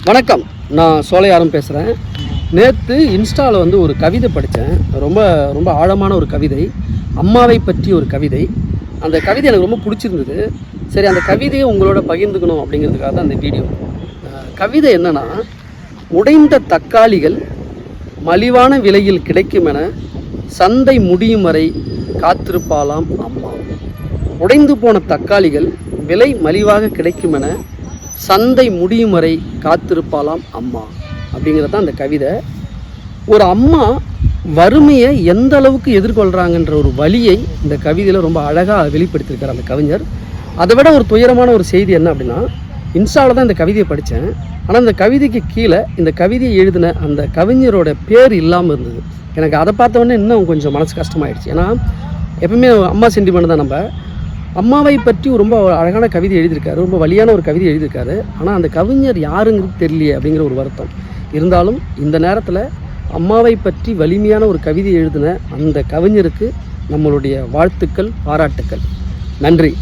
வணக்கம், நான் சோலையாரம் பேசுகிறேன். நேற்று இன்ஸ்டாவில் ஒரு கவிதை படித்தேன். ரொம்ப ரொம்ப ஆழமான ஒரு கவிதை, அம்மாவை பற்றி ஒரு கவிதை. அந்த கவிதை எனக்கு ரொம்ப பிடிச்சிருந்தது. சரி, அந்த கவிதையை உங்களோட பகிர்ந்துக்கணும் அப்படிங்கிறதுக்காக தான் அந்த வீடியோ. கவிதை என்னென்னா, உடைந்த தக்காளிகள் மலிவான விலையில் கிடைக்கும் என சந்தை முடியும் வரை காத்திருப்பாளாம் அம்மா. உடைந்து போன தக்காளிகள் விலை மலிவாக கிடைக்கும் என சந்தை முடியும் வரை காத்திருப்பாளாம் அம்மா அப்படிங்கிறது தான் அந்த கவிதை. ஒரு அம்மா வறுமையை எந்த அளவுக்கு எதிர்கொள்கிறாங்கன்ற ஒரு வழியை இந்த கவிதையில் ரொம்ப அழகாக வெளிப்படுத்தியிருக்கார் அந்த கவிஞர். அதை விட ஒரு துயரமான ஒரு செய்தி என்ன அப்படின்னா, இன்ஸ்டாவில் தான் இந்த கவிதையை படித்தேன். ஆனால் இந்த கவிதைக்கு கீழே இந்த கவிதையை எழுதின அந்த கவிஞரோட பேர் இல்லாமல் இருந்தது. எனக்கு அதை பார்த்தவொடனே இன்னும் கொஞ்சம் மனசு கஷ்டமாயிடுச்சு. ஏன்னா எப்பவுமே அம்மா சென்டிமெண்ட் தான். நம்ம அம்மாவை பற்றி ரொம்ப அழகான கவிதை எழுதியிருக்காரு, ரொம்ப வலியான ஒரு கவிதை எழுதியிருக்காரு. ஆனால் அந்த கவிஞர் யாருங்கிறது தெரியலையே அப்படிங்கிற ஒரு வருத்தம் இருந்தாலும், இந்த நேரத்தில் அம்மாவை பற்றி வலிமையான ஒரு கவிதை எழுதின அந்த கவிஞருக்கு நம்மளுடைய வாழ்த்துக்கள், பாராட்டுக்கள். நன்றி.